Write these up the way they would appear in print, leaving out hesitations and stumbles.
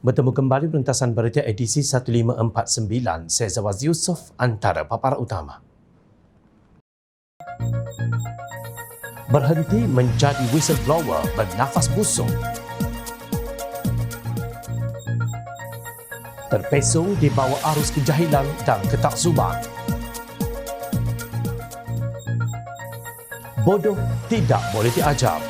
Bertemu kembali perintasan berita edisi 1549. Saya Zawaz Yusof, antara paparan utama. Berhenti menjadi whistleblower bernafas busuk. Terpesong di bawah arus kejahilan dan ketakzuban. Bodoh tidak boleh diajar.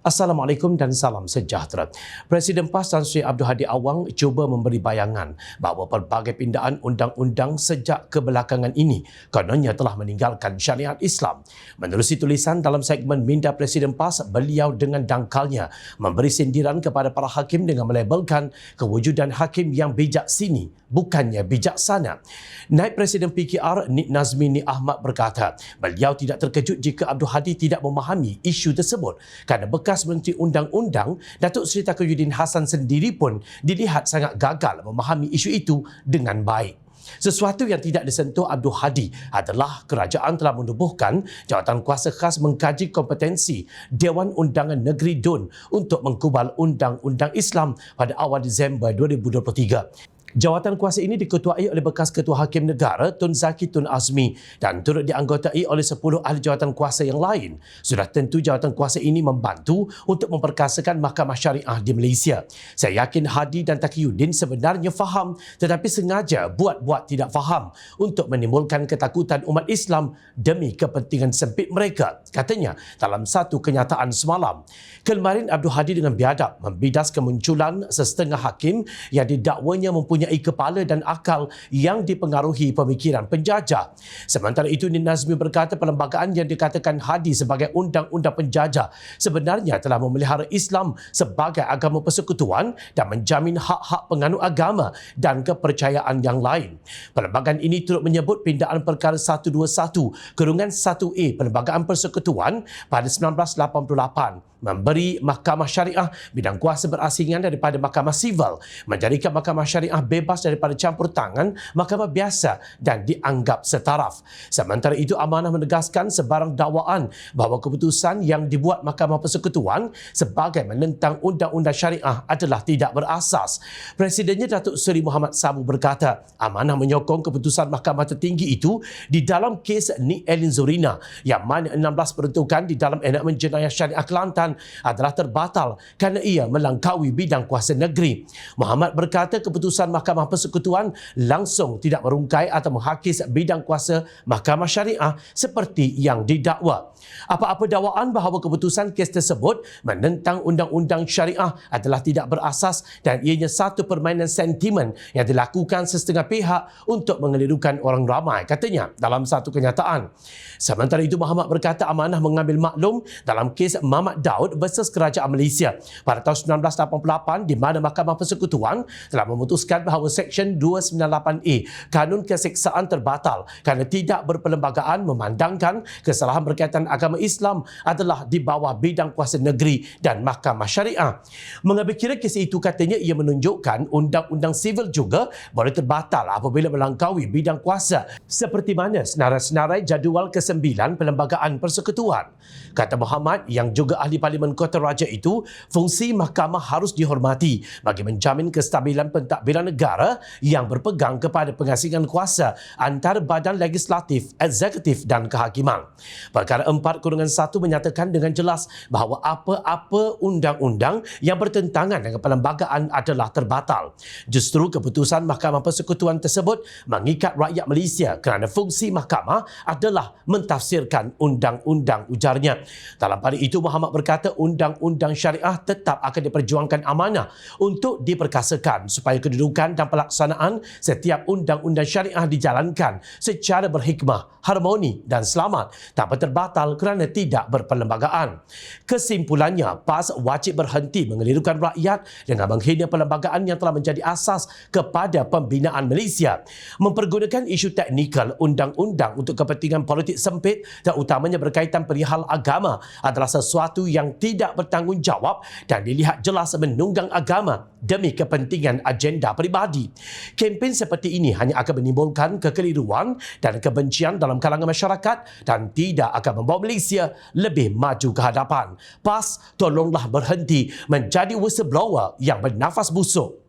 Assalamualaikum dan salam sejahtera. Presiden PAS Tan Sri Abdul Hadi Awang cuba memberi bayangan bahawa pelbagai pindaan undang-undang sejak kebelakangan ini kononnya telah meninggalkan syariat Islam. Menerusi tulisan dalam segmen Minda Presiden PAS, beliau dengan dangkalnya memberi sindiran kepada para hakim dengan melabelkan kewujudan hakim yang bijak sini bukannya bijaksana. Naib Presiden PKR Nik Nazmi Nik Ahmad berkata, beliau tidak terkejut jika Abdul Hadi tidak memahami isu tersebut kerana bekas Menteri Undang-Undang Datuk Seri Taqiyuddin Hassan sendiri pun dilihat sangat gagal memahami isu itu dengan baik. Sesuatu yang tidak disentuh Abdul Hadi adalah kerajaan telah menubuhkan jawatan kuasa khas mengkaji kompetensi Dewan Undangan Negeri DUN untuk mengkubal Undang-Undang Islam pada awal Disember 2023. Jawatan kuasa ini diketuai oleh bekas Ketua Hakim Negara Tun Zaki Tun Azmi dan turut dianggotai oleh 10 ahli jawatan kuasa yang lain. Sudah tentu jawatan kuasa ini membantu untuk memperkasakan mahkamah syariah di Malaysia. Saya yakin Hadi dan Taqiyuddin sebenarnya faham tetapi sengaja buat-buat tidak faham untuk menimbulkan ketakutan umat Islam demi kepentingan sempit mereka, katanya dalam satu kenyataan semalam. Kemarin Abdul Hadi dengan biadab membidas kemunculan sesetengah hakim yang didakwanya mempunyai kepala dan akal yang dipengaruhi pemikiran penjajah. Sementara itu, Nik Nazmi berkata perlembagaan yang dikatakan Hadi sebagai undang-undang penjajah sebenarnya telah memelihara Islam sebagai agama persekutuan dan menjamin hak-hak penganut agama dan kepercayaan yang lain. Perlembagaan ini turut menyebut pindaan perkara 121/1A Perlembagaan Persekutuan pada 1988 memberi Mahkamah Syariah bidang kuasa berasingan daripada Mahkamah Sivil, menjadikan Mahkamah Syariah bebas daripada campur tangan Mahkamah biasa dan dianggap setaraf. Sementara itu, amanah menegaskan sebarang dakwaan bahawa keputusan yang dibuat Mahkamah Persekutuan sebagai menentang Undang-Undang Syariah adalah tidak berasas. Presidennya Datuk Seri Muhammad Sabu berkata, amanah menyokong keputusan Mahkamah Tertinggi itu di dalam kes Nik Elin Zurina yang mana 16 peruntukan di dalam enakmen jenayah syariah Kelantan adalah terbatal kerana ia melangkaui bidang kuasa negeri. Muhammad berkata keputusan Mahkamah Persekutuan langsung tidak merungkai atau menghakis bidang kuasa Mahkamah Syariah seperti yang didakwa. Apa-apa dakwaan bahawa keputusan kes tersebut menentang Undang-Undang Syariah adalah tidak berasas dan ianya satu permainan sentimen yang dilakukan sesetengah pihak untuk mengelirukan orang ramai, katanya dalam satu kenyataan. Sementara itu, Muhammad berkata amanah mengambil maklum dalam kes Mamat Daud versus Kerajaan Malaysia pada tahun 1988 di mana Mahkamah Persekutuan telah memutuskan bahawa Seksyen 298A Kanun Keseksaan terbatal kerana tidak berperlembagaan memandangkan kesalahan berkaitan agama Islam adalah di bawah bidang kuasa negeri dan Mahkamah Syariah. Mengambil kira kes itu, katanya ia menunjukkan Undang-Undang Sivil juga boleh terbatal apabila melangkaui bidang kuasa seperti mana senarai-senarai jadual ke-9 Perlembagaan Persekutuan. Kata Muhammad yang juga ahli Parlimen Kota Raja itu, fungsi mahkamah harus dihormati bagi menjamin kestabilan pentadbiran negara yang berpegang kepada pengasingan kuasa antara badan legislatif, eksekutif dan kehakiman. Perkara 4/1 menyatakan dengan jelas bahawa apa-apa undang-undang yang bertentangan dengan perlembagaan adalah terbatal. Justru keputusan Mahkamah Persekutuan tersebut mengikat rakyat Malaysia kerana fungsi mahkamah adalah mentafsirkan undang-undang, ujarnya. Dalam pada itu, Muhammad berkata Undang-Undang Syariah tetap akan diperjuangkan amanah untuk diperkasakan supaya kedudukan penyelidikan dan pelaksanaan setiap undang-undang syariah dijalankan secara berhikmah, harmoni dan selamat tanpa terbatal kerana tidak berperlembagaan. Kesimpulannya, PAS wajib berhenti mengelirukan rakyat dengan menghina perlembagaan yang telah menjadi asas kepada pembinaan Malaysia, mempergunakan isu teknikal undang-undang untuk kepentingan politik sempit terutamanya berkaitan perihal agama adalah sesuatu yang tidak bertanggungjawab dan dilihat jelas menunggang agama demi kepentingan agenda peribadi. Kempen seperti ini hanya akan menimbulkan kekeliruan dan kebencian dalam kalangan masyarakat dan tidak akan membawa Malaysia lebih maju ke hadapan. PAS, tolonglah berhenti menjadi whistleblower yang bernafas busuk.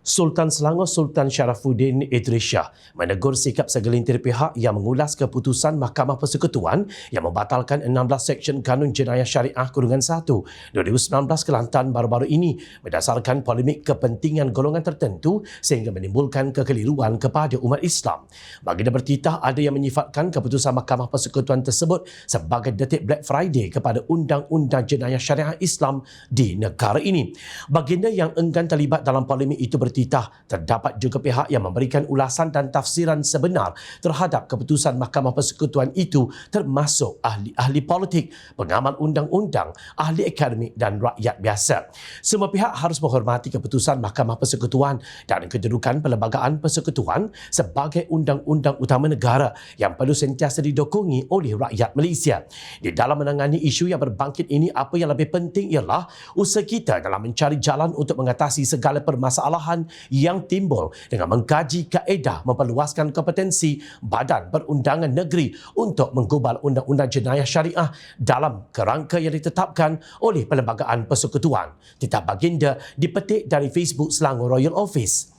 Sultan Selangor Sultan Sharafuddin Idris Shah menegur sikap segelintir pihak yang mengulas keputusan Mahkamah Persekutuan yang membatalkan 16 Seksyen Kanun Jenayah Syariah Kurungan 1 2019 Kelantan baru-baru ini berdasarkan polemik kepentingan golongan tertentu sehingga menimbulkan kekeliruan kepada umat Islam. Baginda bertitah ada yang menyifatkan keputusan Mahkamah Persekutuan tersebut sebagai detik Black Friday kepada Undang-Undang Jenayah Syariah Islam di negara ini. Baginda yang enggan terlibat dalam polemik itu bertitah terdapat juga pihak yang memberikan ulasan dan tafsiran sebenar terhadap keputusan Mahkamah Persekutuan itu termasuk ahli-ahli politik, pengamal undang-undang, ahli akademik dan rakyat biasa. Semua pihak harus menghormati keputusan Mahkamah Persekutuan dan kedudukan Perlembagaan Persekutuan sebagai undang-undang utama negara yang perlu sentiasa didokongi oleh rakyat Malaysia. Di dalam menangani isu yang berbangkit ini, apa yang lebih penting ialah usaha kita dalam mencari jalan untuk mengatasi segala permasalahan yang timbul dengan mengkaji kaedah memperluaskan kompetensi Badan Perundangan Negeri untuk menggubal Undang-Undang Jenayah Syariah dalam kerangka yang ditetapkan oleh Perlembagaan Persekutuan. Titah baginda dipetik dari Facebook Selangor Royal Office.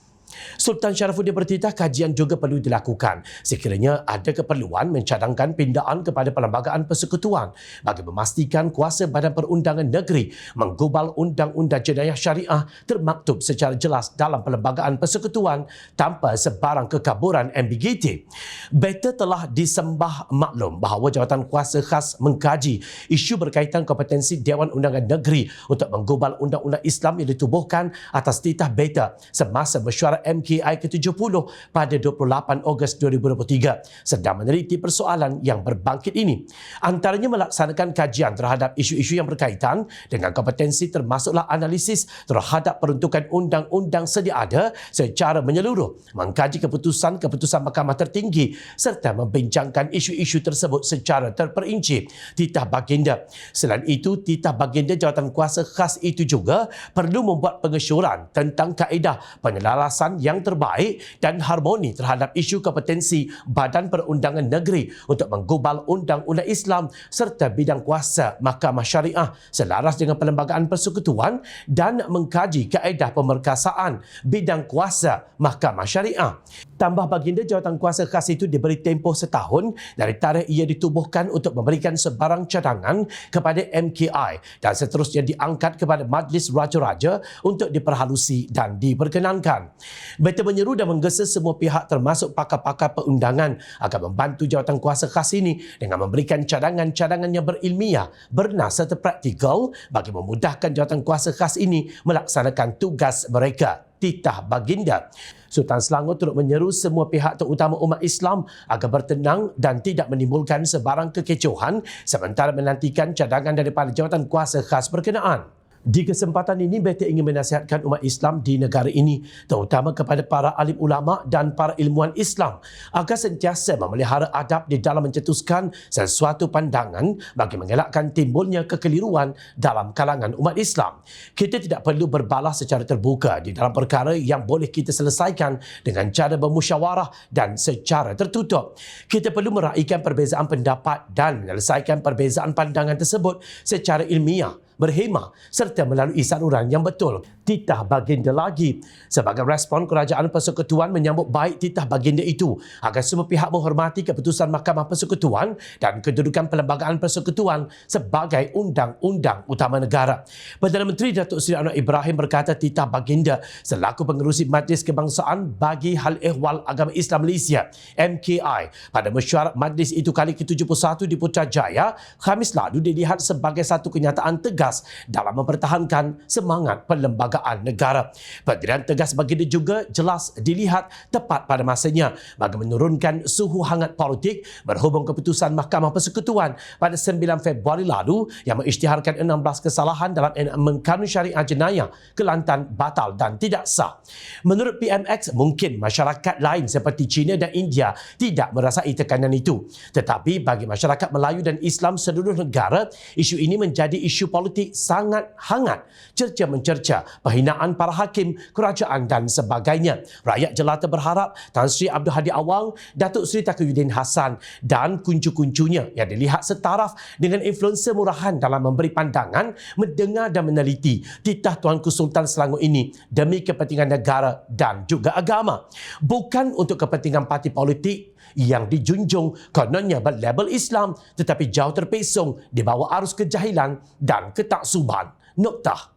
Sultan Sharafuddin bertitah kajian juga perlu dilakukan sekiranya ada keperluan mencadangkan pindaan kepada Perlembagaan Persekutuan bagi memastikan kuasa Badan Perundangan Negeri menggubal Undang-Undang Jenayah Syariah termaktub secara jelas dalam Perlembagaan Persekutuan tanpa sebarang kekaburan ambiguiti. Beta telah disembah maklum bahawa jawatan kuasa khas mengkaji isu berkaitan kompetensi Dewan Undangan Negeri untuk menggubal Undang-Undang Islam yang ditubuhkan atas titah beta semasa mesyuarat MKI ke-70 pada 28 Ogos 2023 sedang meneliti persoalan yang berbangkit ini. Antaranya melaksanakan kajian terhadap isu-isu yang berkaitan dengan kompetensi termasuklah analisis terhadap peruntukan undang-undang sedia ada secara menyeluruh, mengkaji keputusan-keputusan Mahkamah Tertinggi serta membincangkan isu-isu tersebut secara terperinci. Titah baginda. Selain itu, titah baginda jawatan kuasa khas itu juga perlu membuat pengesyuran tentang kaedah penyelarasan yang terbaik dan harmoni terhadap isu kompetensi Badan Perundangan Negeri untuk menggubal Undang-Undang Islam serta bidang kuasa Mahkamah Syariah selaras dengan Perlembagaan Persekutuan dan mengkaji kaedah pemerkasaan bidang kuasa Mahkamah Syariah. Tambah baginda, jawatan kuasa khas itu diberi tempoh setahun dari tarikh ia ditubuhkan untuk memberikan sebarang cadangan kepada MKI dan seterusnya diangkat kepada Majlis Raja-Raja untuk diperhalusi dan diperkenankan. Beta menyeru dan menggesa semua pihak termasuk pakar-pakar perundangan agar membantu jawatan kuasa khas ini dengan memberikan cadangan-cadangan yang berilmiah, bernas serta praktikal bagi memudahkan jawatan kuasa khas ini melaksanakan tugas mereka. Titah baginda. Sultan Selangor turut menyeru semua pihak terutama umat Islam agar bertenang dan tidak menimbulkan sebarang kekecohan sementara menantikan cadangan daripada jawatan kuasa khas berkenaan. Di kesempatan ini, beta ingin menasihatkan umat Islam di negara ini, terutama kepada para alim ulama dan para ilmuwan Islam, agar sentiasa memelihara adab di dalam mencetuskan sesuatu pandangan bagi mengelakkan timbulnya kekeliruan dalam kalangan umat Islam. Kita tidak perlu berbalas secara terbuka di dalam perkara yang boleh kita selesaikan dengan cara bermusyawarah dan secara tertutup. Kita perlu meraihkan perbezaan pendapat dan menyelesaikan perbezaan pandangan tersebut secara ilmiah, berhemah serta melalui saluran yang betul. Titah baginda lagi. Sebagai respon, Kerajaan Persekutuan menyambut baik titah baginda itu agar semua pihak menghormati keputusan Mahkamah Persekutuan dan kedudukan Perlembagaan Persekutuan sebagai undang-undang utama negara. Perdana Menteri Datuk Seri Anwar Ibrahim berkata titah baginda selaku pengerusi Majlis Kebangsaan bagi Hal Ehwal Agama Islam Malaysia MKI pada mesyuarat majlis itu kali ke-71 di Putrajaya Khamis lalu dilihat sebagai satu kenyataan tegas tegas dalam mempertahankan semangat perlembagaan negara. Pendirian tegas bagi dia juga jelas dilihat tepat pada masanya bagi menurunkan suhu hangat politik berhubung keputusan Mahkamah Persekutuan pada 9 Februari lalu yang mengisytiharkan 16 kesalahan dalam enakmen Kanun Syariah Jenayah Kelantan batal dan tidak sah. Menurut PMX, mungkin masyarakat lain seperti China dan India tidak merasai tekanan itu. Tetapi bagi masyarakat Melayu dan Islam seluruh negara, isu ini menjadi isu politik sangat hangat. Cerca-mencerca, penghinaan para hakim, kerajaan dan sebagainya. Rakyat jelata berharap Tan Sri Abdul Hadi Awang, Datuk Seri Taqiyuddin Hassan dan kuncu-kuncunya yang dilihat setaraf dengan influencer murahan dalam memberi pandangan, mendengar dan meneliti titah Tuanku Sultan Selangor ini demi kepentingan negara dan juga agama. Bukan untuk kepentingan parti politik yang dijunjung kononnya berlabel Islam tetapi jauh terpesong di bawah arus kejahilan dan ketaksuban. Noktah.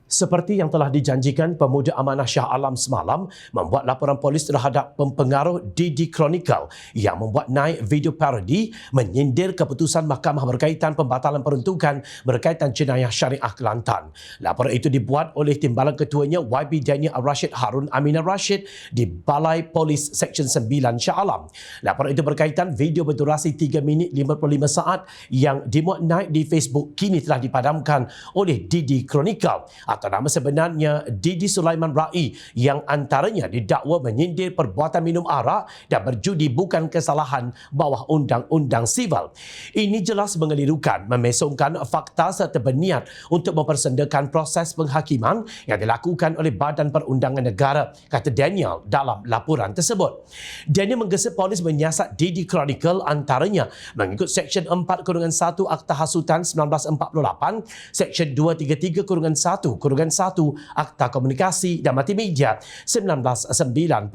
Seperti yang telah dijanjikan, Pemuda Amanah Shah Alam semalam membuat laporan polis terhadap pempengaruh DD Chronicle yang membuat naik video parodi menyindir keputusan mahkamah berkaitan pembatalan peruntukan berkaitan jenayah syariah Kelantan. Laporan itu dibuat oleh Timbalan Ketuanya YB Daniel Rashid Harun Aminah Rashid di Balai Polis Seksyen 9 Shah Alam. Laporan itu berkaitan video berdurasi 3 minit 55 saat yang dimuat naik di Facebook kini telah dipadamkan oleh DD Chronicle atau nama sebenarnya Didi Sulaiman Rai yang antaranya didakwa menyindir perbuatan minum arak dan berjudi bukan kesalahan bawah Undang-Undang Sivil. Ini jelas mengelirukan, memesongkan fakta serta berniat untuk mempersendakan proses penghakiman yang dilakukan oleh Badan Perundangan Negara, kata Daniel dalam laporan tersebut. Daniel menggesa polis menyiasat Didi Chronicle antaranya mengikut Seksyen 4-1 Akta Hasutan 1948, Seksyen 233-1 Akta Komunikasi dan Multimedia 1998.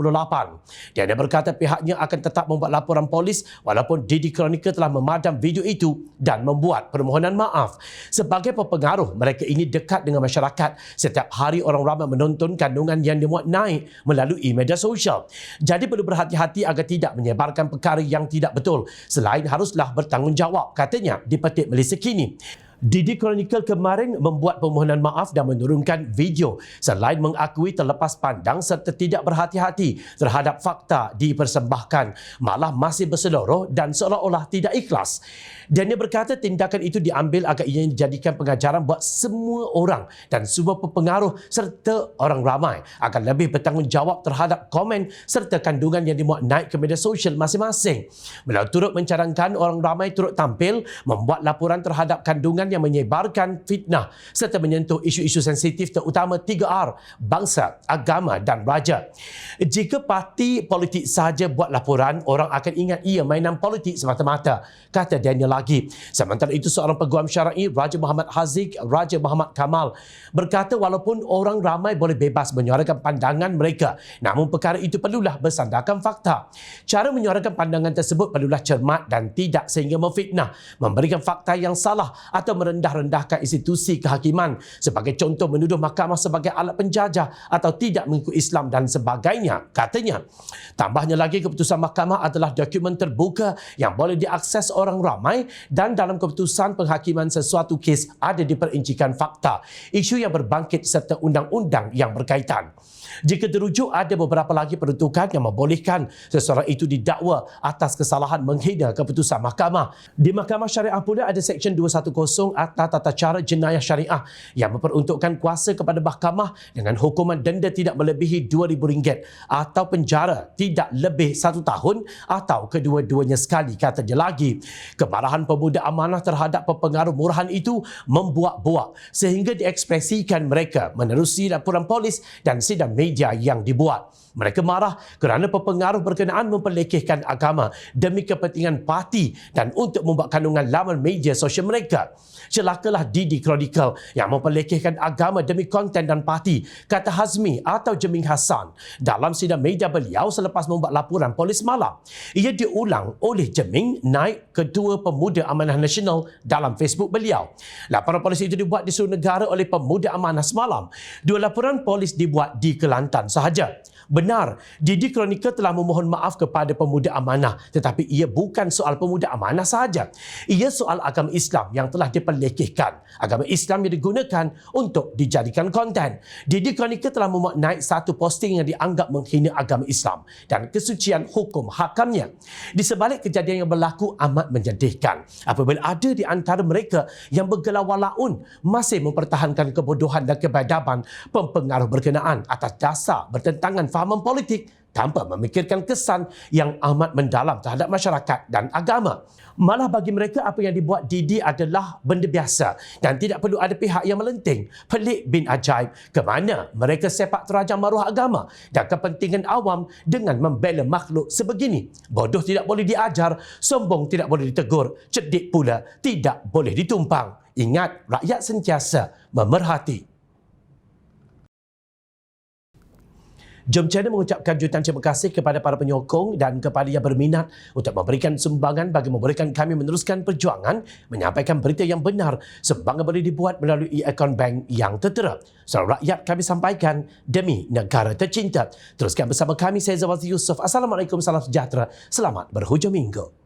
Dia berkata pihaknya akan tetap membuat laporan polis walaupun Didi Chronicle telah memadam video itu dan membuat permohonan maaf. Sebagai pempengaruh, mereka ini dekat dengan masyarakat. Setiap hari orang ramai menonton kandungan yang dimuat naik melalui media sosial. Jadi perlu berhati-hati agar tidak menyebarkan perkara yang tidak betul. Selain haruslah bertanggungjawab, katanya di Petik Malaysia Kini. Didi Chronicle kemarin membuat permohonan maaf dan menurunkan video selain mengakui terlepas pandang serta tidak berhati-hati terhadap fakta dipersembahkan, malah masih berseloroh dan seolah-olah tidak ikhlas. Dan dia berkata tindakan itu diambil agar ia dijadikan pengajaran buat semua orang dan semua pengaruh serta orang ramai akan lebih bertanggungjawab terhadap komen serta kandungan yang dimuat naik ke media sosial masing-masing. Beliau turut mencadangkan orang ramai turut tampil membuat laporan terhadap kandungan yang menyebarkan fitnah serta menyentuh isu-isu sensitif terutama 3R, bangsa, agama dan raja. Jika parti politik sahaja buat laporan, orang akan ingat ia mainan politik semata-mata, kata Daniel lagi. Sementara itu, seorang peguam syar'i Raja Muhammad Haziq, Raja Muhammad Kamal berkata walaupun orang ramai boleh bebas menyuarakan pandangan mereka, namun perkara itu perlulah bersandarkan fakta. Cara menyuarakan pandangan tersebut perlulah cermat dan tidak sehingga memfitnah, memberikan fakta yang salah atau merendah-rendahkan institusi kehakiman, sebagai contoh menuduh mahkamah sebagai alat penjajah atau tidak mengikut Islam dan sebagainya, katanya. Tambahnya lagi, keputusan mahkamah adalah dokumen terbuka yang boleh diakses orang ramai dan dalam keputusan penghakiman sesuatu kes ada diperincikan fakta, isu yang berbangkit serta undang-undang yang berkaitan. Jika terujuk, ada beberapa lagi peruntukan yang membolehkan seseorang itu didakwa atas kesalahan menghina keputusan mahkamah. Di Mahkamah Syariah pula ada Seksyen 210 Akta Tata Cara Jenayah Syariah yang memperuntukkan kuasa kepada mahkamah dengan hukuman denda tidak melebihi RM2,000 atau penjara tidak lebih 1 tahun atau kedua-duanya sekali, kata dia lagi. Kemarahan Pemuda Amanah terhadap pempengaruh murahan itu membuak-buak sehingga diekspresikan mereka menerusi laporan polis dan sidang media yang dibuat. Mereka marah kerana pempengaruh berkenaan memperlekehkan agama demi kepentingan parti dan untuk membuat kandungan laman media sosial mereka. Celakalah Didi Chronicle yang memperlekehkan agama demi konten dan parti, kata Hazmi atau Jeming Hassan dalam sidang media beliau selepas membuat laporan polis malam. Ia diulang oleh Jeming, naik Ketua Pemuda Amanah Nasional dalam Facebook beliau. Laporan polis itu dibuat di seluruh negara oleh Pemuda Amanah semalam. 2 laporan polis dibuat di Kelantan sahaja. Benar, Didi Kronika telah memohon maaf kepada pemuda amanah, tetapi ia bukan soal pemuda amanah sahaja. Ia soal agama Islam yang telah diperlekehkan. Agama Islam yang digunakan untuk dijadikan konten. Didi Kronika telah memuat naik satu posting yang dianggap menghina agama Islam dan kesucian hukum hakamnya. Di sebalik kejadian yang berlaku amat menyedihkan apabila ada di antara mereka yang bergelar walaun masih mempertahankan kebodohan dan kebiadaban pempengaruh berkenaan atas dasar bertentangan fahaman politik tanpa memikirkan kesan yang amat mendalam terhadap masyarakat dan agama. Malah bagi mereka apa yang dibuat Didi adalah benda biasa dan tidak perlu ada pihak yang melenting. Pelik bin ajaib ke mana mereka sepak terjang maruah agama dan kepentingan awam dengan membela makhluk sebegini. Bodoh tidak boleh diajar, sombong tidak boleh ditegur, cerdik pula tidak boleh ditumpang. Ingat, rakyat sentiasa memerhati. Jom Channel mengucapkan jutaan terima kasih kepada para penyokong dan kepada yang berminat untuk memberikan sumbangan bagi memberikan kami meneruskan perjuangan menyampaikan berita yang benar. Sumbangan boleh dibuat melalui akaun bank yang tertera. Salam rakyat kami sampaikan demi negara tercinta. Teruskan bersama kami, saya Zawaz Yusof. Assalamualaikum, salam sejahtera. Selamat berhujung minggu.